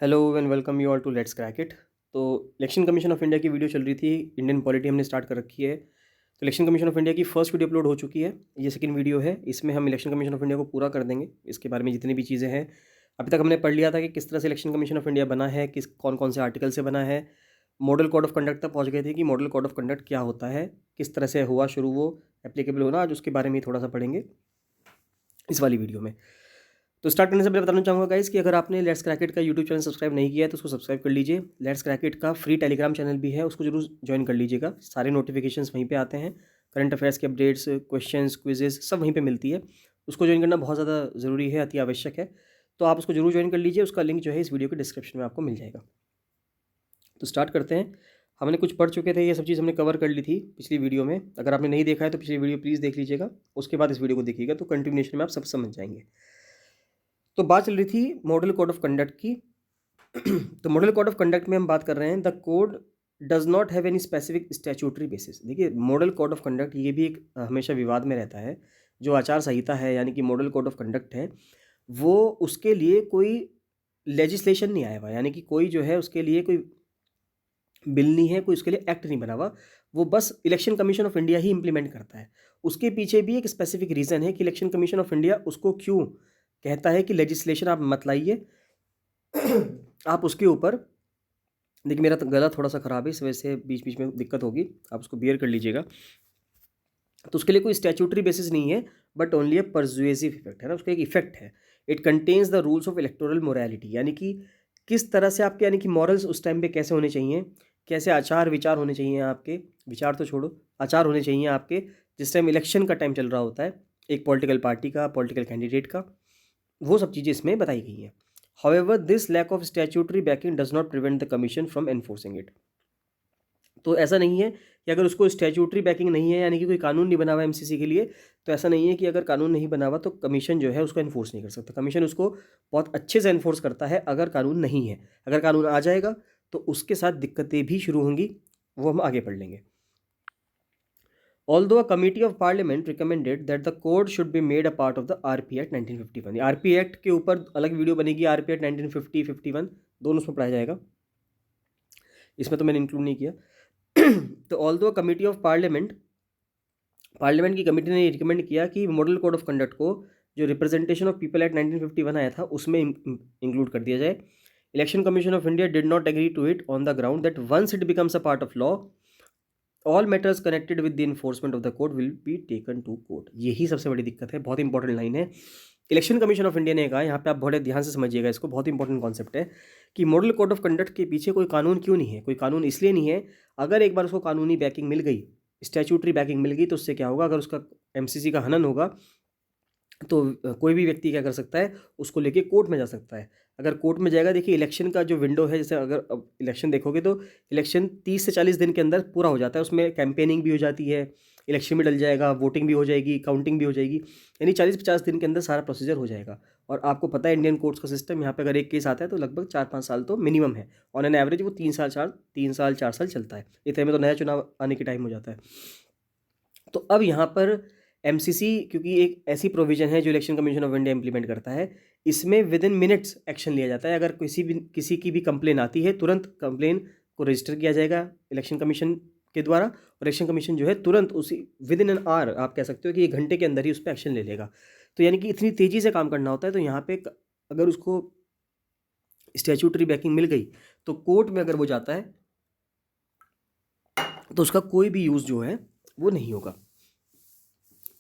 Hello and welcome you all to let's crack it. तो election commission of India की video चल रही थी, इंडियन पॉलिटी हमने स्टार्ट कर रखी है। तो इलेक्शन कमीशन ऑफ इंडिया की फर्स्ट वीडियो अपलोड हो चुकी है, ये सेकंड वीडियो है। इसमें हम इलेक्शन कमीशन ऑफ इंडिया को पूरा कर देंगे, इसके बारे में जितनी भी चीज़ें हैं अभी तक हमने पढ़ लिया था कि किस तरह से इलेक्शन कमीशन ऑफ इंडिया बना है, किस कौन कौन से आर्टिकल से बना है। मॉडल कोड ऑफ कंडक्ट तक पहुँच गए थे कि मॉडल कोड ऑफ कंडक्ट क्या होता है, किस तरह से हुआ शुरू, वो एप्लीकेबल होना, आज उसके बारे में थोड़ा सा पढ़ेंगे इस वाली वीडियो में। तो स्टार्ट करने से पहले बताना चाहूँगा गाइस कि अगर आपने लेट्स क्रैकेट का यूट्यूब चैनल सब्सक्राइब नहीं किया है तो उसको सब्सक्राइब कर लीजिए। लेट्स क्रैकेट का फ्री टेलीग्राम चैनल भी है, उसको जरूर ज्वाइन कर लीजिएगा। सारे नोटिफिकेशंस वहीं पे आते हैं, करंट अफेयर्स के अपडेट्स, क्वेश्चंस, क्विजेस सब वहीं पे मिलती है। उसको ज्वाइन करना बहुत ज़्यादा ज़रूरी है, अति आवश्यक है। तो आप उसको जरूर ज्वाइन कर लीजिए, उसका लिंक जो है इस वीडियो के डिस्क्रिप्शन में आपको मिल जाएगा। तो स्टार्ट करते हैं। हमने कुछ पढ़ चुके थे, ये सब चीज़ हमने कवर कर ली थी पिछली वीडियो में। अगर आपने नहीं देखा है तो पिछली वीडियो प्लीज़ देख लीजिएगा, उसके बाद इस वीडियो को देखिएगा तो कंटिन्यूएशन में आप सब समझ जाएंगे। तो बात चल रही थी मॉडल कोड ऑफ कंडक्ट की। तो मॉडल कोड ऑफ कंडक्ट में हम बात कर रहे हैं the code does not have any specific statutory basis. देखिए मॉडल कोड ऑफ कंडक्ट ये भी एक हमेशा विवाद में रहता है। जो आचार संहिता है यानी कि मॉडल कोड ऑफ कंडक्ट है, वो उसके लिए कोई लेजिस्लेशन नहीं आया हुआ, यानी कि कोई जो है उसके लिए कोई बिल नहीं है, कोई उसके लिए एक्ट नहीं बना हुआ। वो बस election commission of India he implement करता है। उसके पीछे भी एक स्पेसिफिक रीज़न है कि इलेक्शन कमीशन ऑफ इंडिया उसको क्यों कहता है कि लेजिस्लेशन आप मत लाइए। आप उसके ऊपर, देखिए मेरा तो गला थोड़ा सा ख़राब है, इस वजह से बीच बीच में दिक्कत होगी, आप उसको बियर कर लीजिएगा। तो उसके लिए कोई स्टैट्यूटरी बेसिस नहीं है, but only A persuasive effect है ना, उसका एक इफेक्ट है। It contains the rules of electoral morality, यानी कि किस तरह से आपके, यानी कि मॉरल्स उस टाइम पे कैसे होने चाहिए, कैसे आचार विचार होने चाहिए आपके, विचार तो छोड़ो, आचार होने चाहिए आपके जिस टाइम इलेक्शन का टाइम चल रहा होता है, एक पॉलिटिकल पार्टी का, पॉलिटिकल कैंडिडेट का। वो सब चीज़ें इसमें बताई गई हैं। However this lack of statutory backing does not prevent the commission from enforcing it. तो ऐसा नहीं है कि अगर उसको स्टैट्यूटरी बैकिंग नहीं है, यानी कि कोई कानून नहीं बना हुआ एमसीसी के लिए, तो ऐसा नहीं है कि अगर कानून नहीं बना हुआ तो कमीशन जो है उसको एनफोर्स नहीं कर सकता। कमीशन उसको बहुत अच्छे से एनफोर्स करता है अगर कानून नहीं है। अगर कानून आ जाएगा तो उसके साथ दिक्कतें भी शुरू होंगी, वो हम आगे पढ़ लेंगे। Although a committee of parliament recommended that the code should be made a part of the RP Act 1951, RP Act के ऊपर अलग वीडियो बनेगी, RP Act 1950-51 दोनों उसमें पढ़ाया जाएगा, इसमें तो मैंने इंक्लूड नहीं किया। तो ऑल्दो कमिटी ऑफ पार्लियामेंट की कमेटी ने रिकमेंड किया कि मॉडल कोड ऑफ कंडक्ट को जो रिप्रेजेंटेशन ऑफ पीपल एक्ट 1951 आया था उसमें इंक्लूड कर दिया जाए। Election commission of India did not agree to it on the ground that once it becomes a part of law all matters connected with the enforcement of the code will be taken to court. यही सबसे बड़ी दिक्कत है, बहुत important line है। Election commission of India ने कहा, यहाँ पे आप बड़े ध्यान से समझिएगा इसको, बहुत इंपॉर्टेंट कॉन्सेप्ट है कि मॉडल कोड ऑफ कंडक्ट के पीछे कोई कानून क्यों नहीं है। कोई कानून इसलिए नहीं है, अगर एक बार उसको कानूनी बैकिंग मिल गई, स्टैच्यूटरी बैकिंग मिल गई, तो उससे क्या होगा, अगर उसका एमसीसी का हनन होगा तो कोई भी व्यक्ति क्या कर सकता है, उसको लेके कोर्ट में जा सकता है। अगर कोर्ट में जाएगा, देखिए इलेक्शन का जो विंडो है, जैसे अगर अब इलेक्शन देखोगे तो इलेक्शन 30 से 40 दिन के अंदर पूरा हो जाता है। उसमें कैंपेनिंग भी हो जाती है, इलेक्शन भी डल जाएगा, वोटिंग भी हो जाएगी, काउंटिंग भी हो जाएगी, यानी 40-50 दिन के अंदर सारा प्रोसीजर हो जाएगा। और आपको पता है इंडियन कोर्ट्स का सिस्टम, यहाँ पे अगर एक केस आता है तो लगभग 4-5 साल तो मिनिमम है। ऑन एन एवरेज वो 3 साल 4 साल चलता है। इतने में तो नया चुनाव आने के टाइम हो जाता है। तो अब यहाँ पर एमसीसी, क्योंकि एक ऐसी प्रोविजन है जो election commission of India implement करता है, इसमें विद इन मिनट्स एक्शन लिया जाता है। अगर किसी की भी कंप्लेन आती है, तुरंत कंप्लेन को रजिस्टर किया जाएगा इलेक्शन कमीशन के द्वारा, और इलेक्शन कमीशन जो है तुरंत उसी विद इन एन आवर, आप कह सकते हो कि 1 घंटे के अंदर ही उस पर एक्शन ले लेगा। तो यानी कि इतनी तेज़ी से काम करना होता है। तो यहाँ पे अगर उसको स्टैच्यूटरी बैकिंग मिल गई तो कोर्ट में अगर वो जाता है तो उसका कोई भी यूज़ जो है वो नहीं होगा।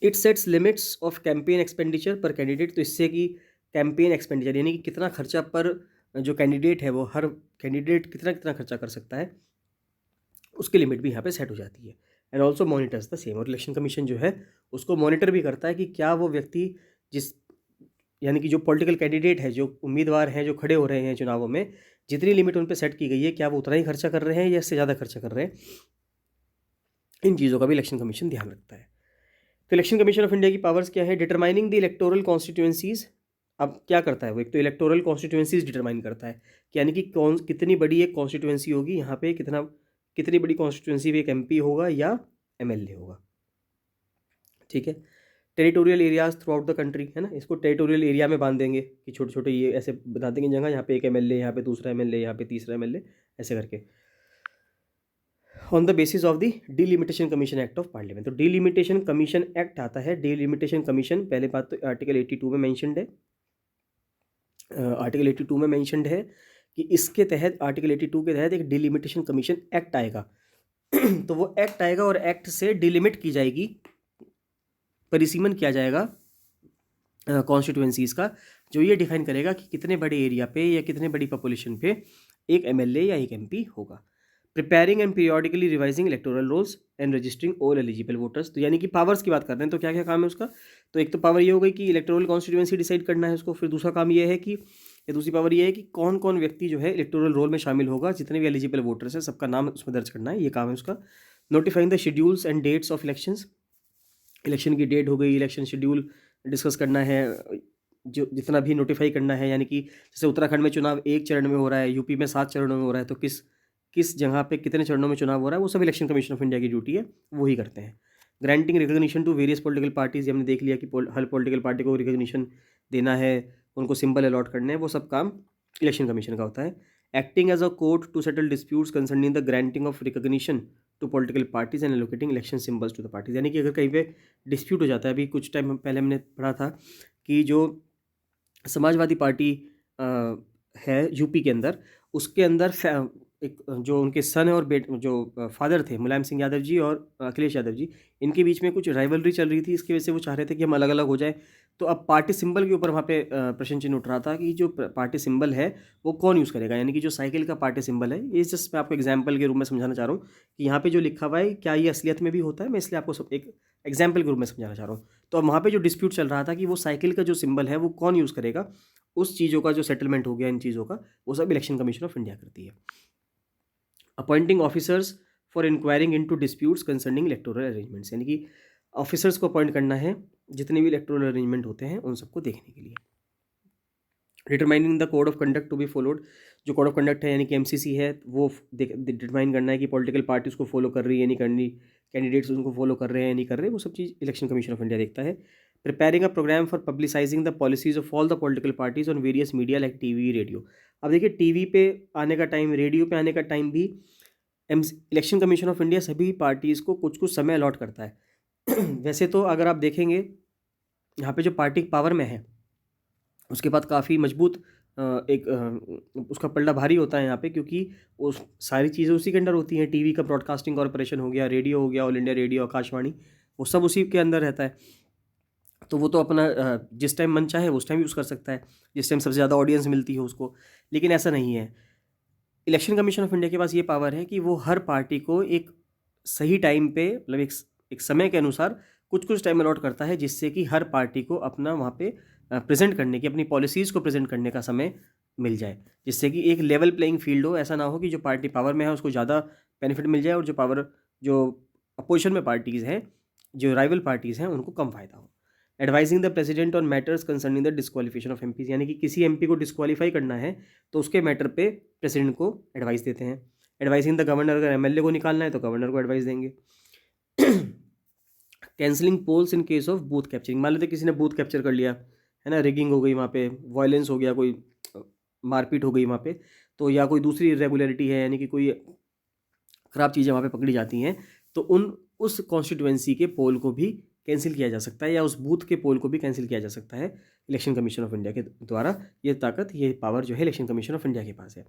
It sets limits of campaign expenditure पर कैंडिडेट। तो इससे कि कैंपेन एक्सपेंडिचर यानी कि कितना खर्चा पर जो कैंडिडेट है, वो हर कैंडिडेट कितना कितना खर्चा कर सकता है, उसकी लिमिट भी यहाँ पे सेट हो जाती है। And also monitors the same, और इलेक्शन कमीशन जो है उसको मॉनिटर भी करता है कि क्या वो व्यक्ति जिस, यानी कि जो पॉलिटिकल कैंडिडेट है, जो उम्मीदवार हैं, जो खड़े हो रहे हैं चुनावों में, जितनी लिमिट उन पर सेट की गई है, क्या वो उतना ही खर्चा कर रहे हैं या इससे ज़्यादा खर्चा कर रहे हैं। इन चीज़ों का भी इलेक्शन कमीशन ध्यान रखता है। तो इलेक्शन कमीशन ऑफ इंडिया की पावर्स क्या है, डिटरमाइनिंग द इलेक्टोरल कॉन्स्टिट्यूएंसीज। अब क्या करता है वो, एक तो इलेक्टोरल कॉन्स्टिट्यूएंसीज डिटरमाइन करता है कि यानी कि कौन कितनी बड़ी एक कॉन्स्टिट्यूएंसी होगी, यहाँ पे कितनी बड़ी कॉन्स्टिट्यूएंसी में एक एमपी होगा या एमएलए होगा, ठीक है। Territorial areas through out the country, है ना, इसको टेरिटोरियल एरिया में बांध देंगे कि छोटे छोटे ये ऐसे बता देंगे जगह, यहाँ पे एक एमएलए, यहाँ पे दूसरा एमएलए, यहाँ पे तीसरा एमएलए, ऐसे करके on the basis of the delimitation commission act of parliament. तो डिलिमिटेशन कमीशन एक्ट आता है। डिलिमिटेशन कमीशन, पहले बात तो आर्टिकल 82 में मैंशनड है, आर्टिकल 82 में मैंशनड है कि इसके तहत, आर्टिकल 82 के तहत एक डिलिमिटेशन कमीशन एक्ट आएगा। तो वो एक्ट आएगा और एक्ट से डिलिमिट की जाएगी, परिसीमन किया जाएगा कॉन्स्टिट्यूएंसीज का, जो ये डिफाइन करेगा कि कितने बड़े एरिया पे या कितने बड़ी पॉपुलेशन पे एक एमएलए या एक एमपी होगा। Preparing and periodically revising electoral rolls and registering all eligible voters. तो यानी कि पावर्स की बात कर रहे हैं, तो क्या क्या काम है उसका। तो एक तो पावर ये हो गई कि इलेक्टोरल कॉन्स्टिट्यूएंसी डिसाइड करना है उसको। फिर दूसरा काम ये है कि, या दूसरी पावर ये है कि कौन कौन व्यक्ति जो है इलेक्टोरल रोल में शामिल होगा, जितने भी एलिजिबल वोटर्स हैं सबका नाम उसमें दर्ज करना है, ये काम है उसका। Notifying the schedules and dates of elections, election की डेट हो गई, इलेक्शन शेड्यूल डिस्कस करना है, जो जितना भी नोटिफाई करना है। यानी कि जैसे उत्तराखंड में चुनाव 1 चरण में हो रहा है, यूपी में 7 चरणों में हो रहा है, तो किस किस जगह पे कितने चरणों में चुनाव हो रहा है, वो सब इलेक्शन कमीशन ऑफ इंडिया की ड्यूटी है, वो ही करते हैं। Granting recognition to various political parties, हमने देख लिया कि हर पॉलिटिकल पार्टी को रिकग्निशन देना है, उनको सिंबल अलॉट करने हैं, वो सब काम इलेक्शन कमीशन का होता है। Acting as a court to settle disputes concerning the granting of recognition to political parties and allocating election symbols to the parties. यानी कि अगर कहीं पे डिस्प्यूट हो जाता है, अभी कुछ टाइम पहले हमने पढ़ा था कि जो समाजवादी पार्टी है यूपी के अंदर, उसके अंदर एक जो उनके सन और जो फादर थे मुलायम सिंह यादव जी और अखिलेश यादव जी, इनके बीच में कुछ राइवलरी चल रही थी, इसकी वजह से वो चाह रहे थे कि हम अलग अलग हो जाए। तो अब पार्टी सिंबल के ऊपर वहाँ पे प्रश्न चिन्ह उठ रहा था कि जो पार्टी सिंबल है वो कौन यूज़ करेगा। यानी कि जो साइकिल का पार्टी सिंबल है, ये जस्ट मैं आपको एग्जाम्पल के रूप में समझाना चाह रहा हूँ कि यहाँ पे जो लिखा हुआ है क्या ये असलियत में भी होता है, मैं इसलिए आपको सब एक एग्जाम्पल के रूप में समझाना चाह रहा हूँ। तो अब वहाँ पे जो डिस्प्यूट चल रहा था कि वो साइकिल का जो सिंबल है वो कौन यूज़ करेगा, उस चीज़ों का जो सेटलमेंट हो गया इन चीज़ों का, वो सब इलेक्शन कमीशन ऑफ इंडिया करती है। Appointing officers for enquiring into disputes concerning electoral arrangements, यानी कि ऑफिसर्स को अपॉइंट करना है जितने भी इलेक्टोरल अरेंजमेंट होते हैं उन सबको देखने के लिए। Determining the code of conduct to be followed, जो कोड ऑफ कंडक्ट है यानी कि एमसीसी है, वो डिटरमाइन करना है कि पॉलिटिकल पार्टी उसको फॉलो कर रही है नहीं करनी, कैंडिडेट्स उनको फॉलो कर रहे हैं नहीं कर रहे, वो सब चीज़ इलेक्शन कमीशन ऑफ इंडिया देखता है। Preparing a programme for publicising the policies of all the political parties on various media like TV radio. अब देखिए टीवी पे आने का टाइम, रेडियो पे आने का टाइम भी इलेक्शन कमीशन ऑफ इंडिया सभी पार्टीज़ को कुछ कुछ समय अलॉट करता है। वैसे तो अगर आप देखेंगे यहाँ पे जो पार्टी पावर में है उसके बाद काफ़ी मजबूत उसका पलड़ा भारी होता है यहाँ पे, क्योंकि उस सारी चीज़ें उसी के अंडर होती हैं। टीवी का ब्रॉडकास्टिंग कॉर्पोरेशन हो गया, रेडियो हो गया, ऑल इंडिया रेडियो, आकाशवाणी, वो सब उसी के अंदर रहता है। तो वो तो अपना जिस टाइम मन चाहे उस टाइम यूज़ कर सकता है, जिस टाइम सबसे ज़्यादा ऑडियंस मिलती है उसको। लेकिन ऐसा नहीं है, इलेक्शन कमीशन ऑफ इंडिया के पास ये पावर है कि वो हर पार्टी को एक सही टाइम पे, मतलब एक समय के अनुसार कुछ कुछ टाइम अलॉट करता है, जिससे कि हर पार्टी को अपना वहाँ पे प्रेजेंट करने की, अपनी पॉलिसीज़ को प्रेजेंट करने का समय मिल जाए, जिससे कि एक लेवल प्लेइंग फील्ड हो। ऐसा ना हो कि जो पार्टी पावर में है उसको ज़्यादा बेनिफिट मिल जाए और जो अपोजिशन में पार्टीज़ हैं, जो राइवल पार्टीज़ हैं, उनको कम फ़ायदा हो। Advising the president on matters concerning the disqualification of MPs, यानी कि किसी एमपी को डिस्क्वालीफाई करना है तो उसके मैटर पे प्रेसिडेंट को एडवाइस देते हैं। एडवाइजिंग द गवर्नर, अगर एमएलए को निकालना है तो गवर्नर को एडवाइस देंगे। Cancelling polls in case of booth capturing, मान लेते किसी ने बूथ कैप्चर कर लिया है ना, रिगिंग हो गई वहाँ पे, वायलेंस हो गया, कोई मारपीट हो गई वहाँ पे, तो या कोई दूसरी इरेगुलरिटी है, यानी कि कोई ख़राब चीज़ें वहाँ पे पकड़ी जाती हैं, तो उस कॉन्स्टिट्यूएंसी के पोल को भी कैंसिल किया जा सकता है, या उस बूथ के पोल को भी कैंसिल किया जा सकता है इलेक्शन कमीशन ऑफ इंडिया के द्वारा। ये ताकत, ये पावर जो है इलेक्शन कमीशन ऑफ इंडिया के पास है।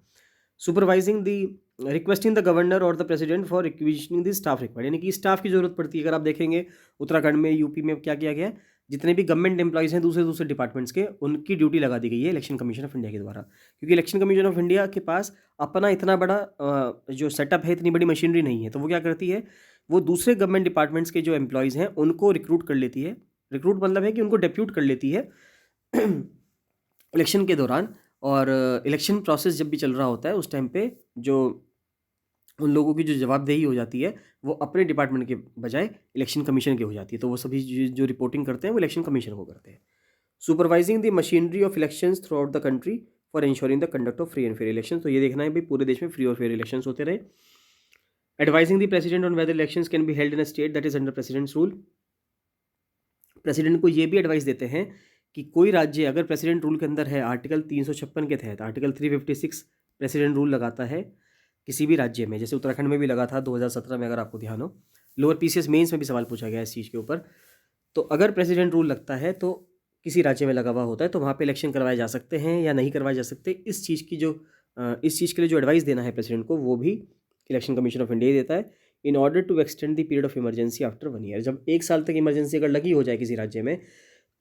Supervising the requesting the governor और the president for requesting the staff required, यानी कि स्टाफ की जरूरत पड़ती है। अगर आप देखेंगे उत्तराखंड में, यूपी में क्या किया गया, जितने भी गवर्नमेंट एम्प्लॉइज़ हैं दूसरे दूसरे डिपार्टमेंट्स के, उनकी ड्यूटी लगा दी गई है इलेक्शन कमीशन ऑफ इंडिया के द्वारा, क्योंकि इलेक्शन कमीशन ऑफ इंडिया के पास अपना इतना बड़ा जो सेटअप है, इतनी बड़ी मशीनरी नहीं है। तो वो क्या करती है, वो दूसरे गवर्नमेंट डिपार्टमेंट्स के जो एम्प्लॉइज़ हैं उनको रिक्रूट कर लेती है। रिक्रूट मतलब है कि उनको डेप्यूट कर लेती है इलेक्शन के दौरान, और इलेक्शन प्रोसेस जब भी चल रहा होता है उस टाइम पे जो उन लोगों की जो जवाबदेही हो जाती है वो अपने डिपार्टमेंट के बजाय इलेक्शन कमीशन की हो जाती है। तो वो सभी जो रिपोर्टिंग करते हैं वो इलेक्शन कमीशन को करते हैं। Supervising the machinery of elections through out the country for ensuring the conduct of free and fair election, तो ये देखना है भाई पूरे देश में फ्री और फेयर इलेक्शंस होते रहे। Advising the president on whether elections can be held in a state that is under presidents rule, president को ये भी एडवाइस देते हैं कि कोई राज्य अगर प्रेसिडेंट रूल के अंदर है, आर्टिकल 356 के तहत आर्टिकल 356 प्रेसिडेंट रूल लगाता है किसी भी राज्य में, जैसे उत्तराखंड में भी लगा था 2017 में, अगर आपको ध्यान हो, लोअर पीसीएस मेंस में भी सवाल पूछा गया इस चीज़ के ऊपर। तो अगर प्रेसिडेंट रूल लगता है तो किसी राज्य में लगा हुआ होता है तो वहाँ पे इलेक्शन करवाए जा सकते हैं या नहीं करवाए जा सकते, इस चीज़ के लिए जो एडवाइस देना है प्रेसिडेंट को, वो भी इलेक्शन कमीशन ऑफ इंडिया ही देता है। In order to extend the period of emergency after 1 year, जब 1 साल तक इमरजेंसी अगर लगी हो जाए किसी राज्य में,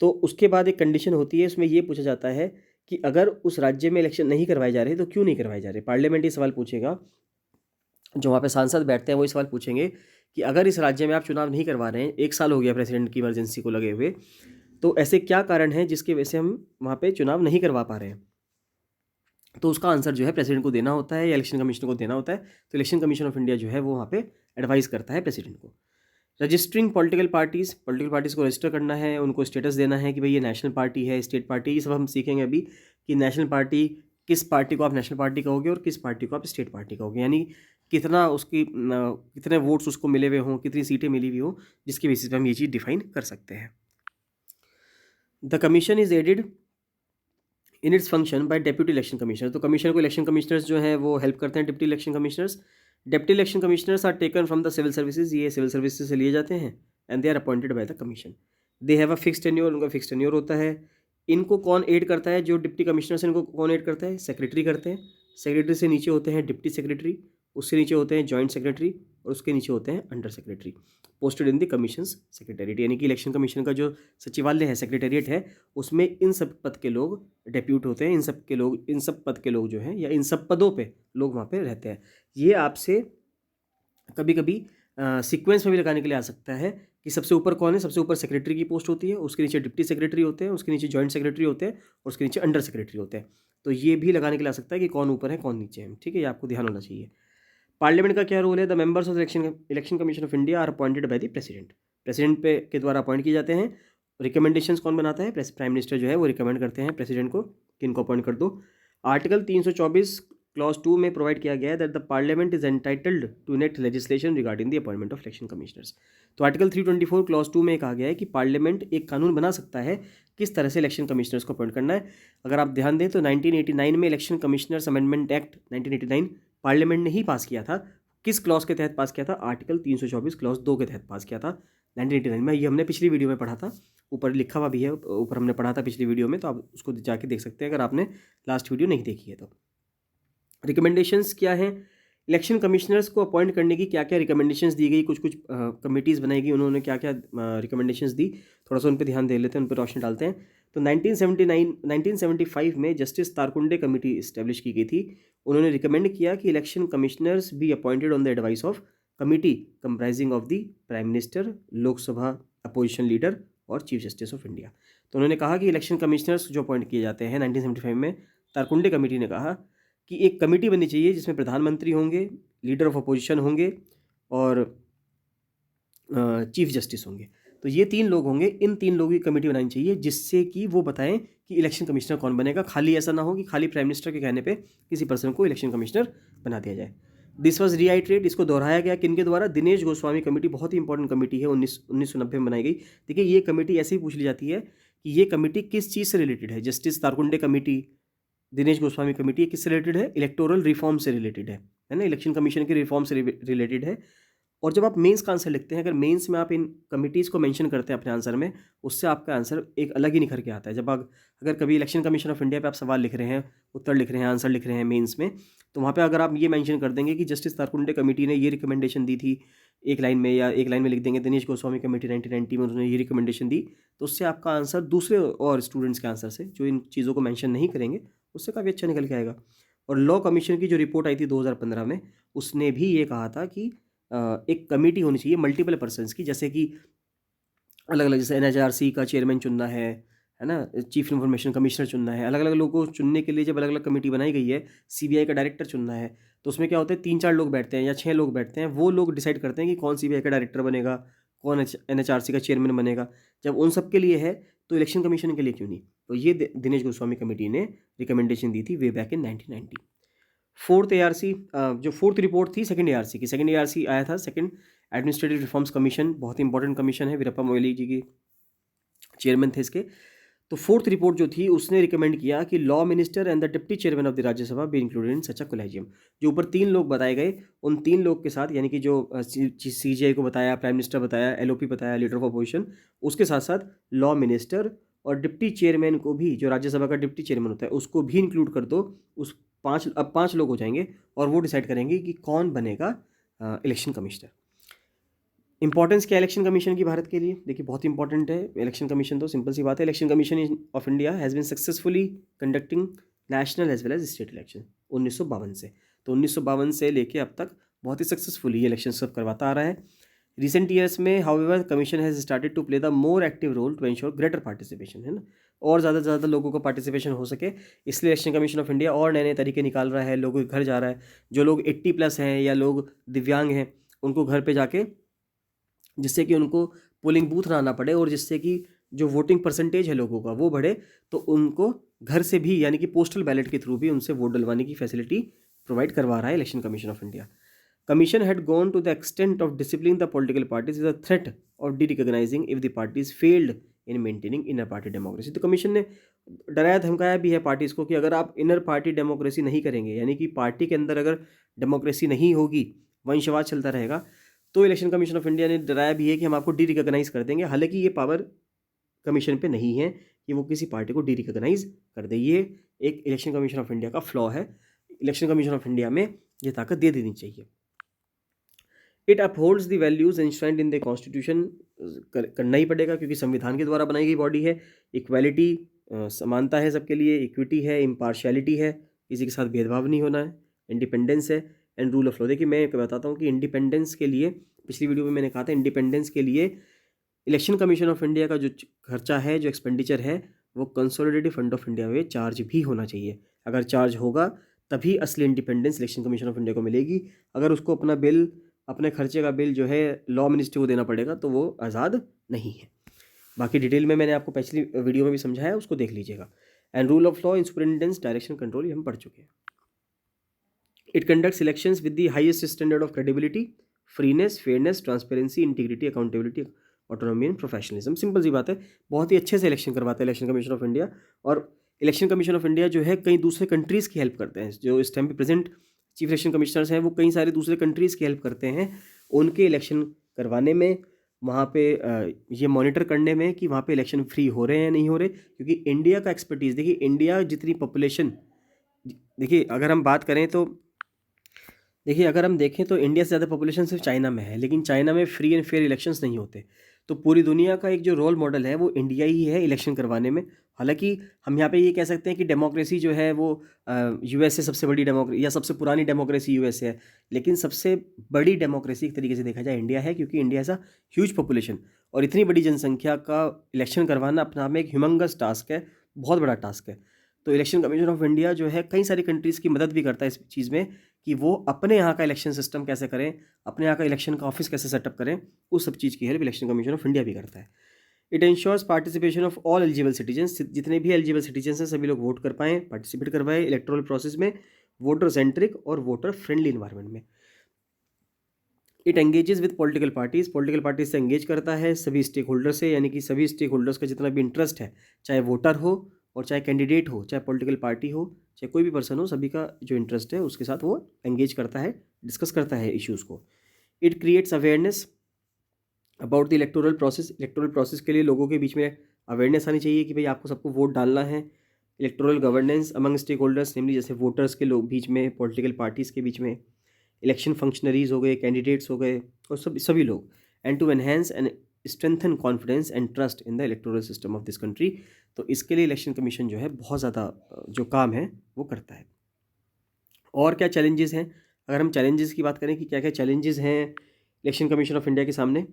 तो उसके बाद एक कंडीशन होती है, उसमें ये पूछा जाता है कि अगर उस राज्य में इलेक्शन नहीं करवाए जा रहे तो क्यों नहीं करवाए जा रहे। पार्लियामेंट ये सवाल पूछेगा, जो वहाँ पे सांसद बैठते हैं वही सवाल पूछेंगे कि अगर इस राज्य में आप चुनाव नहीं करवा रहे हैं, 1 साल हो गया प्रेसिडेंट की इमरजेंसी को लगे हुए, तो ऐसे क्या कारण है जिसकी वजह से हम वहाँ पे चुनाव नहीं करवा पा रहे हैं। तो उसका आंसर जो है प्रेसिडेंट को देना होता है या इलेक्शन कमीशन को देना होता है। तो इलेक्शन कमीशन ऑफ इंडिया जो है वो वहाँ पे एडवाइस करता है प्रेसिडेंट को। रजिस्टरिंग पॉलिटिकल पार्टीज़ को रजिस्टर करना है, उनको स्टेटस देना है कि भाई ये नेशनल पार्टी है, स्टेट पार्टी, ये सब हम सीखेंगे अभी कि नेशनल पार्टी, किस पार्टी को आप नेशनल पार्टी कहोगे और किस पार्टी को आप स्टेट पार्टी कहोगे, यानी कितना उसकी कितने वोट्स उसको मिले हुए हों, कितनी सीटें मिली हुई हों, जिसके बेसिस पे हम ये चीज़ डिफाइन कर सकते हैं। The commission is aided in its function by deputy election commissioner. तो कमीशन को इलेक्शन कमिश्नर्स जो है वो हेल्प करते हैं, deputy election commissioners. Deputy election commissioners are taken from the civil services, ये सिविल सर्विसेज से लिए जाते हैं, and they are appointed by the commission. They have a fix tenure, उनका फिक्स टेन्योर होता है। इनको कौन एड करता है, जो डिप्टी कमिश्नर्स इनको कौन एड करता है, सेक्रेटरी करते हैं। सेक्रेटरी से नीचे होते हैं डिप्टी सेक्रेटरी, उससे नीचे होते हैं जॉइंट सेक्रेटरी, और उसके नीचे होते हैं under secretary, posted in the commissions secretariat. यानी कि इलेक्शन कमीशन का जो सचिवालय है, सेक्रेटेरिएट है, उसमें इन सब पद के लोग डेप्यूट होते हैं, इन सब पद के लोग जो हैं, या इन सब पदों पे लोग वहाँ पे रहते हैं। ये आपसे कभी कभी सीक्वेंस में भी लगाने के लिए आ सकता है कि सबसे ऊपर कौन है। सबसे ऊपर सेक्रेटरी की पोस्ट होती है, उसके नीचे डिप्टी सेक्रेटरी होते हैं, उसके नीचे जॉइंट सेक्रेटरी होते हैं, और उसके नीचे अंडर सेक्रेटरी होते हैं। तो ये भी लगाने के लिए आ सकता है कि कौन ऊपर है कौन नीचे है, ठीक है, ये आपको ध्यान होना चाहिए। पार्लियामेंट का क्या रोल है, the members of election commission of India are appointed by the president. President पे के द्वारा अपॉइंट किए जाते हैं। रिकमेंडेशंस कौन बनाता है, प्राइम मिनिस्टर जो है वो रिकमेंड करते हैं प्रेसिडेंट को कि इनको अपॉइंट कर दो। आर्टिकल 324 क्लॉज 2 में प्रोवाइड किया गया है that the parliament is entitled to enact legislation regarding the appointment of election commissioners. तो आर्टिकल 324 क्लॉज 2 में कहा गया है कि पार्लियामेंट एक कानून बना सकता है किस तरह से इलेक्शन कमिश्नर्स को अपॉइंट करना है। अगर आप ध्यान दें तो 1989 में election commissioners amendment act 1989 parliament ने ही पास किया था। किस क्लॉज के तहत पास किया था, आर्टिकल 324 क्लॉज 2 के तहत पास किया था 1989 में। ये हमने पिछली वीडियो में पढ़ा था, ऊपर लिखा हुआ भी है, ऊपर हमने पढ़ा था पिछली वीडियो में, तो आप उसको जाके देख सकते हैं अगर आपने लास्ट वीडियो नहीं देखी है तो। रिकमेंडेशंस क्या है, इलेक्शन कमिश्नर्स को अपॉइंट करने की क्या क्या रिकमेंडेशंस दी गई, कुछ कमिटीज़ बनाई गई, उन्होंने क्या क्या रिकमेंडेशंस दी, थोड़ा सा उन पर ध्यान दे लेते हैं, उन पर रोशनी डालते हैं। तो 1975 में जस्टिस तारकुंडे कमेटी इस्टेब्लिश की गई थी। उन्होंने रिकमेंड किया कि election commissioners be appointed on the advice of committee comprising of the prime minister, Lok Sabha opposition leader और चीफ जस्टिस ऑफ इंडिया। तो उन्होंने कहा कि इलेक्शन कमिश्नर्स जो अपॉइंट किए जाते हैं 1975 में, तारकुंडे कमेटी ने कहा कि एक कमेटी बननी चाहिए जिसमें प्रधानमंत्री होंगे, लीडर ऑफ अपोजिशन होंगे और चीफ जस्टिस होंगे। तो ये 3 लोग होंगे, इन 3 लोगों की कमेटी बनानी चाहिए जिससे कि वो बताएं कि इलेक्शन कमिश्नर कौन बनेगा। खाली ऐसा ना हो कि खाली प्राइम मिनिस्टर के कहने पे किसी पर्सन को इलेक्शन कमिश्नर बना दिया जाए। दिस वॉज रीआइट्रेट, इसको दोहराया गया किनके द्वारा, दिनेश गोस्वामी कमेटी, बहुत ही इंपॉर्टेंट कमेटी है, 1990 में बनाई गई। देखिए ये कमेटी ऐसे ही पूछ ली जाती है कि ये कमेटी किस चीज़ से रिलेटेड है। Justice Tarkunde committee, Dinesh Goswami committee, किससे रिलेटेड है, इलेक्टोरल रिफॉर्म से रिलेटेड है ना, इलेक्शन कमीशन के रिफॉर्म से रिलेटेड है। और जब आप मेंस का आंसर लिखते हैं, अगर मेंस में आप इन कमिटीज़ को मेंशन करते हैं अपने आंसर में, उससे आपका आंसर एक अलग ही निखर के आता है। जब आप अगर कभी इलेक्शन कमीशन ऑफ इंडिया पे आप सवाल लिख रहे हैं, उत्तर लिख रहे हैं, आंसर लिख रहे हैं मेंस में, तो वहाँ पे अगर आप ये मेंशन कर देंगे कि जस्टिस तारकुंडे कमेटी ने ये रिकमेंडेशन दी थी एक लाइन में, या एक लाइन में लिख देंगे दिनेश गोस्वामी कमेटी 1990 में उन्होंने ये रिकमेंडेशन दी, तो उससे आपका आंसर दूसरे और स्टूडेंट्स के आंसर से जो इन चीज़ों को मैंशन नहीं करेंगे उससे काफ़ी अच्छा निकल के आएगा। और लॉ कमीशन की जो रिपोर्ट आई थी 2015 में, उसने भी ये कहा था कि एक कमेटी होनी चाहिए मल्टीपल पर्सन्स की, जैसे कि अलग अलग, जैसे NHRC का चेयरमैन चुनना है ना, चीफ इन्फॉर्मेशन कमिश्नर चुनना है, अलग अलग लोगों को चुनने के लिए जब अलग अलग कमेटी बनाई गई है, CBI का डायरेक्टर चुनना है, तो उसमें क्या होता है 3-4 लोग बैठते हैं या 6 लोग बैठते हैं, वो लोग डिसाइड करते हैं कि कौन CBI का डायरेक्टर बनेगा, कौन NHRC का चेयरमैन बनेगा। जब उन सब के लिए है तो इलेक्शन कमीशन के लिए क्यों नहीं। तो ये दिनेश गोस्वामी कमेटी ने रिकमेंडेशन दी थी way back in 1990। Fourth ARC, जो फोर्थ रिपोर्ट थी सेकंड ARC आया था, सेकंड एडमिनिस्ट्रेटिव रिफॉर्म्स कमीशन, बहुत इंपॉर्टेंट कमीशन है, वीरप्पा मोइली जी की चेयरमैन थे इसके। तो फोर्थ रिपोर्ट जो थी उसने रिकमेंड किया कि law minister and the deputy chairman of the Rajya Sabha be included in such a collegium. जो ऊपर 3 लोग बताए गए, उन 3 लोग के साथ, यानी कि जो CGI को बताया, प्राइम मिनिस्टर बताया, LOP बताया, लीडर ऑफ अपोजिशन, उसके साथ साथ लॉ मिनिस्टर और डिप्टी चेयरमैन को भी, जो राज्यसभा का डिप्टी चेयरमैन होता है, उसको भी इंक्लूड कर दो। उस 5 लोग हो जाएंगे और वो डिसाइड करेंगे कि कौन बनेगा इलेक्शन कमिश्नर। इंपॉर्टेंस क्या इलेक्शन कमीशन की भारत के लिए? देखिए बहुत इंपॉर्टेंट है इलेक्शन कमीशन। तो सिंपल सी बात है, election commission of India has been successfully conducting national as well as state election 1952 से। तो 1952 से लेके अब तक बहुत ही सक्सेसफुली इलेक्शन सब करवाता आ रहा है। रिसेंट ईयर्स में however commission has started to play the more active role to ensure greater participation, है ना, और ज़्यादा से ज़्यादा लोगों को पार्टिसिपेशन हो सके। इसलिए इलेक्शन कमीशन ऑफ इंडिया और नए नए तरीके निकाल रहा है, लोगों के घर जा रहा है। जो लोग 80+ हैं या लोग दिव्यांग हैं, उनको घर पे जाके, जिससे कि उनको पोलिंग बूथ ना आना पड़े और जिससे कि जो वोटिंग परसेंटेज है लोगों का वो बढ़े, तो उनको घर से भी, यानी कि पोस्टल बैलेट के थ्रू भी उनसे वोट डलवाने की फैसिलिटी प्रोवाइड करवा रहा है election commission of India. Commission had gone to the extent of discipline the political parties with a threat और derecognising if the parties failed in maintaining inner party democracy. तो commission ने डराया धमकाया भी है पार्टीज़ को कि अगर आप इनर पार्टी डेमोक्रेसी नहीं करेंगे, यानी कि पार्टी के अंदर अगर डेमोक्रेसी नहीं होगी, वंशवाद चलता रहेगा, तो इलेक्शन कमीशन ऑफ इंडिया ने डराया भी है कि हम आपको डी-रिकॉग्नाइज कर देंगे। हालांकि ये पावर कमीशन पे नहीं है कि वो किसी पार्टी को डी-रिकॉग्नाइज कर दे। ये एक इलेक्शन कमीशन ऑफ इंडिया का फ्लॉ है। इलेक्शन कमीशन ऑफ इंडिया में ये ताकत दे देनी चाहिए। It upholds the values enshrined in the constitution. करना ही पड़ेगा क्योंकि संविधान के द्वारा बनाई गई बॉडी है। इक्वालिटी, समानता है सबके लिए, इक्विटी है, इम्पार्शियलिटी है, किसी के साथ भेदभाव नहीं होना है, इंडिपेंडेंस है एंड रूल ऑफ लॉ। देखिए मैं बताता हूँ कि इंडिपेंडेंस के लिए, पिछली वीडियो में मैंने कहा था, इंडिपेंडेंस के लिए इलेक्शन कमीशन ऑफ इंडिया का जो खर्चा है, जो एक्सपेंडिचर है, वो कंसोलिडेटेड फंड ऑफ इंडिया में चार्ज भी होना चाहिए। अगर चार्ज होगा तभी असली independence election commission of India को मिलेगी। अगर उसको अपना बिल, अपने खर्चे का बिल जो है लॉ मिनिस्ट्री को देना पड़ेगा, तो वो आज़ाद नहीं है। बाकी डिटेल में मैंने आपको पिछली वीडियो में भी समझाया, उसको देख लीजिएगा। And rule of law, superintendence, direction, control, ये हम पढ़ चुके हैं। It conducts elections with the highest standard of credibility, freeness, fairness, transparency, integrity, accountability, autonomy and professionalism. Simple सी बात है, बहुत ही अच्छे से इलेक्शन करवाता है इलेक्शन कमीशन ऑफ इंडिया। और इलेक्शन कमीशन ऑफ इंडिया जो है कई दूसरे कंट्रीज़ की हेल्प करते हैं। जो इस टाइम पे प्रेजेंट चीफ इलेक्शन कमिश्नर्स हैं, वो कई सारे दूसरे कंट्रीज़ की हेल्प करते हैं उनके इलेक्शन करवाने में, वहाँ पे ये मॉनिटर करने में कि वहाँ पे इलेक्शन फ्री हो रहे हैं नहीं हो रहे। क्योंकि इंडिया का एक्सपर्टीज़, देखिए इंडिया जितनी पॉपुलेशन, देखिए अगर हम बात करें तो, देखिए अगर हम देखें तो इंडिया से ज़्यादा पॉपुलेशन सिर्फ चाइना में है, लेकिन चाइना में फ्री एंड फेयर इलेक्शंस नहीं होते। तो पूरी दुनिया का एक जो रोल मॉडल है वो इंडिया ही है इलेक्शन करवाने में। हालांकि हम यहाँ पे ये कह सकते हैं कि डेमोक्रेसी जो है वो USA सबसे बड़ी डेमोक्रेसी या सबसे पुरानी डेमोक्रेसी USA है, लेकिन सबसे बड़ी डेमोक्रेसी एक तरीके से देखा जाए इंडिया है, क्योंकि इंडिया ऐसा ह्यूज पॉपुलेशन और इतनी बड़ी जनसंख्या का इलेक्शन करवाना अपना में एक ह्यूमंगस टास्क है, बहुत बड़ा टास्क है। तो इलेक्शन कमीशन ऑफ इंडिया जो है कई सारी कंट्रीज़ की मदद भी करता है इस चीज़ में कि वो अपने यहाँ का इलेक्शन सिस्टम कैसे करें, अपने यहाँ का इलेक्शन का ऑफिस कैसे सेटअप करें, उस सब चीज़ की help election commission of India भी करता है। It ensures participation of all eligible citizens, जितने भी एलिजिबल सिटीजन्स हैं सभी लोग वोट कर पाएँ, पार्टिसिपेट करवाएं इलेक्टोरल प्रोसेस में, वोटर सेंट्रिक और वोटर फ्रेंडली इन्वायरमेंट में। It engages with political parties, political parties से एंगेज करता है सभी स्टेक होल्डर से, यानी कि सभी स्टेक होल्डर्स का जितना भी इंटरेस्ट है, चाहे वोटर हो और चाहे कैंडिडेट हो, चाहे पॉलिटिकल पार्टी हो, चाहे कोई भी पर्सन हो, सभी का जो इंटरेस्ट है उसके साथ वो एंगेज करता है, डिस्कस करता है इश्यूज़ को। It creates awareness about the electoral process, electoral process के लिए लोगों के बीच में अवेयरनेस आनी चाहिए कि भाई आपको सबको वोट डालना है। Electoral governance among stakeholders, namely जैसे वोटर्स के लोग बीच में, पॉलिटिकल पार्टीज़ के बीच में, इलेक्शन फंक्शनरीज हो गए, कैंडिडेट्स हो गए और सभी लोग। And to enhance and strengthen confidence and trust in the electoral system of this country. तो इसके लिए इलेक्शन कमीशन जो है बहुत ज़्यादा जो काम है वो करता है। और क्या चैलेंजेस हैं? अगर हम चैलेंजेस की बात करें कि क्या क्या चैलेंजेस हैं इलेक्शन कमीशन ऑफ इंडिया के सामने,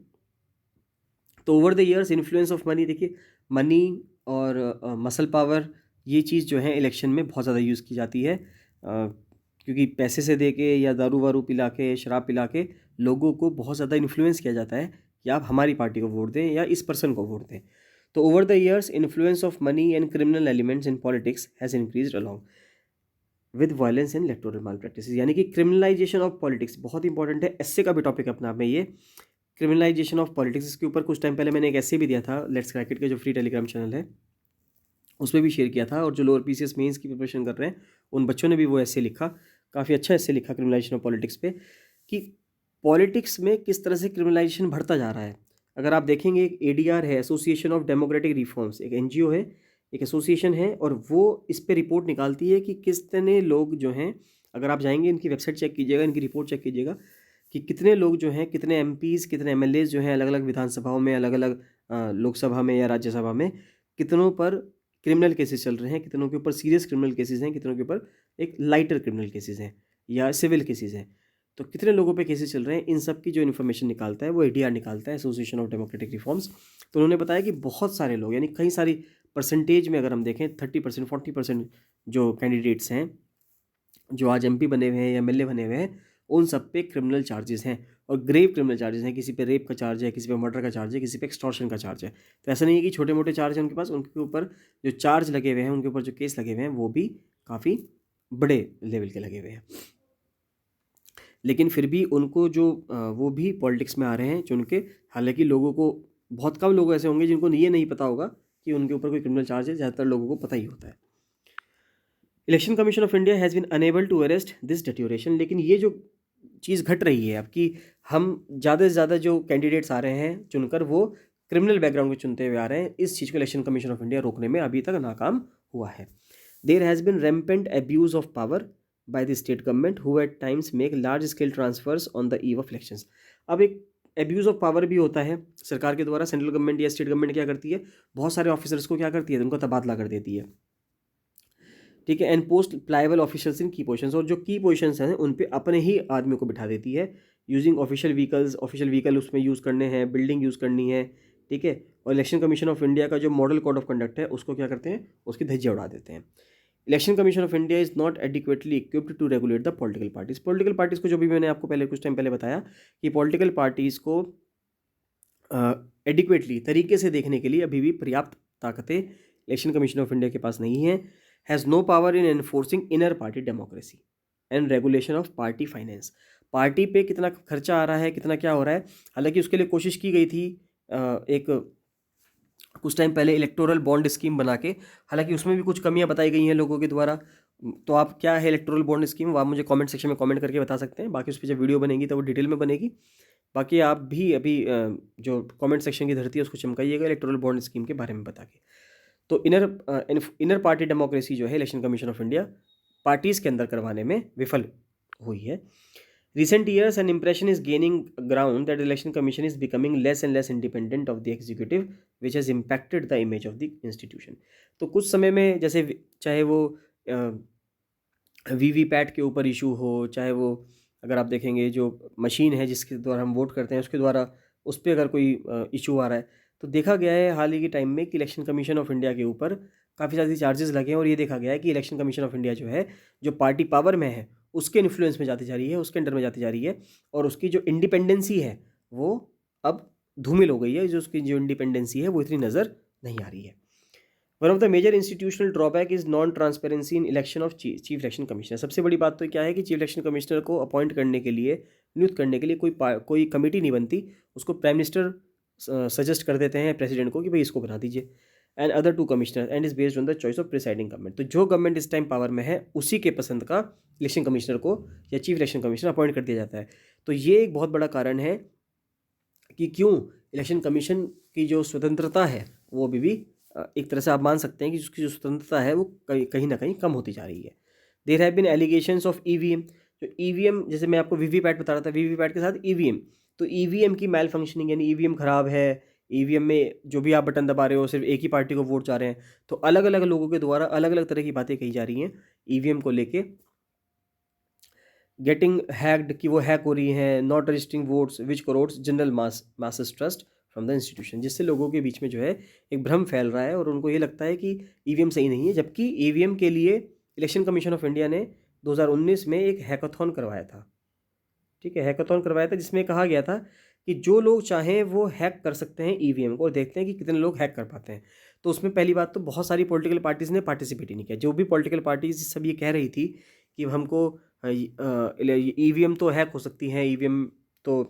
तो over the years influence of money, देखिए मनी और मसल पावर, ये चीज़ जो है इलेक्शन में बहुत ज़्यादा यूज़ की जाती है, क्योंकि पैसे से दे के या दारू वारू पिला के, शराब पिला के लोगों को बहुत ज़्यादा इन्फ्लुएंस किया जाता है कि आप हमारी पार्टी को वोट दें या इस पर्सन को वोट दें। तो over the years influence of money and criminal elements in politics has increased along with violence and electoral mall practice, यानी कि क्रिमिनलाइजेशन ऑफ पॉलिटिक्स बहुत इंपॉर्टेंट है। एसए का भी टॉपिक अपने आप में ये क्रिमिनलाइजेशन ऑफ पॉलिटिक्स, इसके ऊपर कुछ टाइम पहले मैंने एक ऐसे भी दिया था, लेट्स क्रैक इट के जो फ्री टेलीग्राम चैनल है उसमें भी शेयर किया था, और जो लोअर पीसीएस मेंस की प्रिपरेशन कर रहे हैं उन बच्चों ने भी वो ऐसे लिखा, काफ़ी अच्छा ऐसे लिखा क्रिमिनलाइजेशन ऑफ पॉलिटिक्स पे, कि पॉलिटिक्स में किस तरह से क्रिमिनलाइजेशन बढ़ता जा रहा है। अगर आप देखेंगे, एक एडीआर है, एसोसिएशन ऑफ डेमोक्रेटिक रिफॉर्म्स, एक एनजीओ है, एक एसोसिएशन है, और वो इस पे रिपोर्ट निकालती है कि कितने लोग जो हैं, अगर आप जाएंगे इनकी वेबसाइट चेक कीजिएगा, इनकी रिपोर्ट चेक कीजिएगा कि कितने लोग जो हैं, कितने एमपीज़, कितने एमएलएज जो हैं अलग अलग विधानसभाओं में, अलग अलग लोकसभा में या राज्यसभा में, कितनों पर क्रिमिनल केसेस चल रहे हैं, कितनों के ऊपर सीरियस क्रिमिनल केसेस हैं, कितनों के ऊपर एक लाइटर क्रिमिनल केसेस हैं या सिविल केसेस हैं, तो कितने लोगों पे केसेस चल रहे हैं, इन सब की जो इन्फॉर्मेशन निकालता है वो एडीआर निकालता है, एसोसिएशन ऑफ डेमोक्रेटिक रिफॉर्म्स। तो उन्होंने बताया कि बहुत सारे लोग, यानी कई सारी परसेंटेज में अगर हम देखें 30%, 40% जो कैंडिडेट्स हैं जो आज एमपी बने हुए हैं या एमएलए बने हुए हैं, उन सब पे क्रिमिनल चार्जेस हैं, और ग्रेव क्रिमिनल चार्जेस हैं। किसी पे रेप का चार्ज है, किसी पे मर्डर का चार्ज है, किसी पे एक्सटॉर्शन का चार्ज है। तो ऐसा नहीं है कि छोटे मोटे चार्ज हैं उनके पास, उनके ऊपर जो चार्ज लगे हुए हैं, उनके ऊपर जो केस लगे हुए हैं, वो भी काफ़ी बड़े लेवल के लगे हुए हैं। लेकिन फिर भी उनको जो वो भी पॉलिटिक्स में आ रहे हैं चुन के, हालांकि लोगों को, बहुत कम लोग ऐसे होंगे जिनको ये नहीं पता होगा कि उनके ऊपर कोई क्रिमिनल चार्ज है, ज़्यादातर लोगों को पता ही होता है। Election commission of India has been unable to arrest this deterioration, लेकिन ये जो चीज़ घट रही है अब कि हम ज़्यादा से ज़्यादा जो कैंडिडेट्स आ रहे हैं चुनकर, वो क्रिमिनल बैकग्राउंड के चुनते हुए आ रहे हैं, इस चीज़ को इलेक्शन कमीशन ऑफ इंडिया रोकने में अभी तक नाकाम हुआ है। There has been rampant abuse of power by the state government who at times make large scale transfers on the eve of elections। अब एक एब्यूज़ ऑफ पावर भी होता है सरकार के द्वारा। सेंट्रल गवर्नमेंट या स्टेट गवर्नमेंट क्या करती है, बहुत सारे ऑफिसर्स को क्या करती है, उनका तबादला कर देती है, ठीक है, and post pliable officials in की पोजीशंस, और जो की पोजीशंस हैं उन पे अपने ही आदमी को बिठा देती है, यूजिंग ऑफिशियल व्हीकल उसमें यूज़ करने हैं, बिल्डिंग यूज़ करनी है, ठीक है। और इलेक्शन कमीशन ऑफ इंडिया का जो मॉडल कोड ऑफ कंडक्ट है उसको क्या करते हैं, उसकी धज्जियां उड़ा देते हैं। Election commission of India is not adequately equipped to regulate the political parties. Political parties को, जो भी मैंने आपको पहले कुछ टाइम पहले बताया कि पॉलिटिकल पार्टीज़ को एडिक्वेटली तरीके से देखने के लिए अभी भी पर्याप्त ताकतें इलेक्शन कमीशन ऑफ इंडिया के पास नहीं है। Has no power in enforcing inner party democracy and regulation of party finance. Party पे कितना खर्चा आ रहा है, कितना क्या हो रहा है, हालांकि उसके लिए कोशिश की गई थी एक कुछ टाइम पहले इलेक्टोरल बॉन्ड स्कीम बना के, हालांकि उसमें भी कुछ कमियां बताई गई हैं लोगों के द्वारा। तो आप, क्या है इलेक्टोरल बॉन्ड स्कीम, वो आप मुझे कमेंट सेक्शन में कमेंट करके बता सकते हैं, बाकी उस पर जब वीडियो बनेगी तो वो डिटेल में बनेगी। बाकी आप भी अभी जो कमेंट सेक्शन की धरती है उसको चमकाइएगा इलेक्टोरल बॉन्ड स्कीम के बारे में बता के। तो इनर पार्टी डेमोक्रेसी जो है election commission of India parties के अंदर करवाने में विफल हुई है। Recent years, an impression is gaining ground that the election commission is becoming less and less independent of the executive, which has impacted the image of the institution। तो कुछ समय में, जैसे चाहे वो वीवीपैट के ऊपर इशू हो, चाहे वो, अगर आप देखेंगे जो मशीन है जिसके द्वारा हम वोट करते हैं उसके द्वारा उस पर अगर कोई इशू आ रहा है, तो देखा गया है हाल ही के टाइम में कि इलेक्शन कमीशन ऑफ इंडिया के ऊपर काफ़ी ज़्यादा चार्जेस लगे हैं, और ये देखा गया है कि इलेक्शन कमीशन ऑफ इंडिया जो है, जो पार्टी पावर में है उसके इन्फ्लुएंस में जाती जा रही है, उसके अंडर में जाती जा रही है, और उसकी जो इंडिपेंडेंसी है वो अब धूमिल हो गई है। जो उसकी जो इंडिपेंडेंसी है वो इतनी नज़र नहीं आ रही है। One of the major institutional drawback is non transparency in election of chief election commissioner. सबसे बड़ी बात तो क्या है कि चीफ इलेक्शन कमिश्नर को अपॉइंट करने के लिए, नियुक्त करने के लिए कोई कमेटी नहीं बनती, उसको प्राइम मिनिस्टर सजेस्ट कर देते हैं प्रेसिडेंट को कि भाई इसको बना दीजिए, and other two commissioner, and is based on the choice of presiding government. तो जो गवर्नमेंट इस टाइम पावर में है उसी के पसंद का इलेक्शन कमिश्नर को या चीफ इलेक्शन कमिश्नर अपॉइंट कर दिया जाता है। तो ये एक बहुत बड़ा कारण है कि क्यों इलेक्शन कमीशन की जो स्वतंत्रता है वो अभी भी एक तरह से आप मान सकते हैं कि उसकी जो स्वतंत्रता है वो कहीं ना कहीं कम होती जा रही है। There have been allegations of EVM. जो ईवीएम, जैसे मैं आपको वीवीपैट बता रहा था, वीवीपैट के साथ ईवीएम, तो ईवीएम की मैल फंक्शनिंग, यानी ईवीएम खराब है, ईवीएम में जो भी आप बटन दबा रहे हो सिर्फ एक ही पार्टी को वोट जा रहे हैं, तो अलग अलग लोगों के द्वारा अलग अलग तरह की बातें कही जा रही हैं ईवीएम को लेके। गेटिंग हैक्ड, कि वो हैक हो रही हैं, not registering votes which crores general masses trust from the institution, जिससे लोगों के बीच में जो है एक भ्रम फैल रहा है और उनको ये लगता है कि ईवीएम सही नहीं है। जबकि ईवीएम के लिए इलेक्शन कमीशन ऑफ इंडिया ने 2019 में एक हैकाथॉन करवाया था, ठीक है, हैकाथॉन करवाया था, जिसमें कहा गया था कि जो लोग चाहें वो हैक कर सकते हैं ईवीएम को, और देखते हैं कि कितने लोग हैक कर पाते हैं। तो उसमें पहली बात तो बहुत सारी पॉलिटिकल पार्टीज़ ने पार्टिसिपेट ही नहीं किया। जो भी पॉलिटिकल पार्टीज सब ये कह रही थी कि हमको ईवीएम तो हैक हो सकती हैं, ईवीएम तो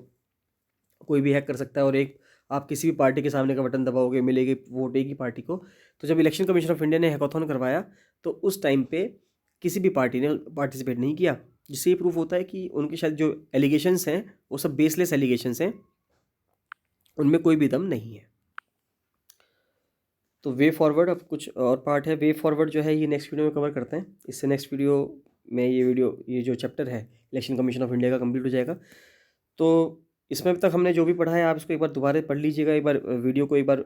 कोई भी हैक कर सकता है और एक आप किसी भी पार्टी के सामने का बटन दबाओगे मिलेगी वोट एक ही पार्टी को। तो जब इलेक्शन कमीशन ऑफ इंडिया ने हैकाथॉन करवाया तो उस टाइम पे किसी भी पार्टी ने पार्टिसिपेट नहीं किया, जिससे ये प्रूफ होता है कि उनके शायद जो एलिगेशंस हैं वो सब बेसलेस एलिगेशंस हैं, उनमें कोई भी दम नहीं है। तो वे फॉरवर्ड अब कुछ और पार्ट है। वे फॉरवर्ड जो है ये नेक्स्ट वीडियो में कवर करते हैं। इससे नेक्स्ट वीडियो में ये जो चैप्टर है इलेक्शन कमीशन ऑफ इंडिया का कंप्लीट हो जाएगा। तो इसमें अब तक हमने जो भी पढ़ा है आप इसको एक बार दोबारा पढ़ लीजिएगा, एक बार वीडियो को एक बार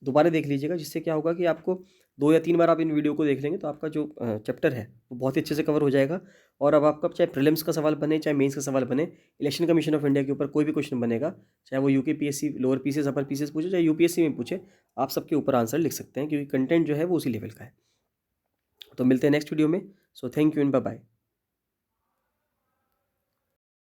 दोबारा देख लीजिएगा, जिससे क्या होगा कि आपको 2 या 3 बार आप इन वीडियो को देख लेंगे तो आपका जो चैप्टर है वो बहुत ही अच्छे से कवर हो जाएगा। और अब आपका चाहे प्रीलिम्स का सवाल बने चाहे मेंस का सवाल बने, इलेक्शन कमीशन ऑफ इंडिया के ऊपर कोई भी क्वेश्चन बनेगा, चाहे वो UKPSC lower PCS upper PCS पूछे चाहे यूपीएससी में पूछे, आप सबके ऊपर आंसर लिख सकते हैं क्योंकि कंटेंट जो है वो उसी लेवल का है। तो मिलते हैं नेक्स्ट वीडियो में। So thank you and bye bye.